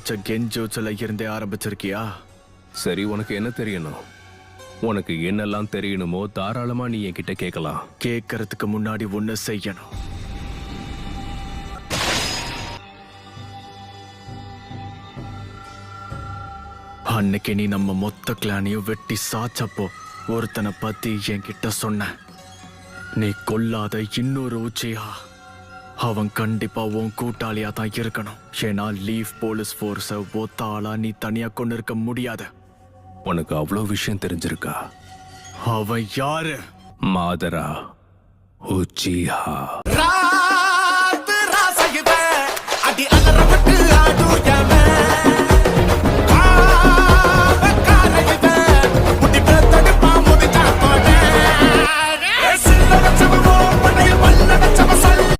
பேட்ச கெஞ்சோச்சல இருந்தே ஆரம்பிச்சிருக்கியா? சரி, உனக்கு என்ன தெரியணும்? உனக்கு என்னெல்லாம் தெரியணுமோ தாராளமா நீ என்கிட்ட கேட்கலாம். கேட்கறதுக்கு முன்னாடி ஒண்ணு செய்யணும். அன்னைக்கு நீ நம்ம மொத்த கிளானையும் வெட்டி சாச்சப்போ ஒருத்தனை பத்தி என்கிட்ட சொன்ன. நீ கொல்லாத இன்னொரு உச்சியா அவன் கண்டிப்பா உன் கூட்டாளியா தான் இருக்கணும். ஏன்னா லீஃப் போலீஸ் ஃபோர்ஸ ஒத்த ஆளா நீ தனியா கொண்டு இருக்க முடியாது. உனக்கு அவ்வளோ விஷயம் தெரிஞ்சிருக்கா? அவன் யாரு? மாதரா உச்சிஹா. ராத் ராசையில அடி அலறப்பட்டு ஆடு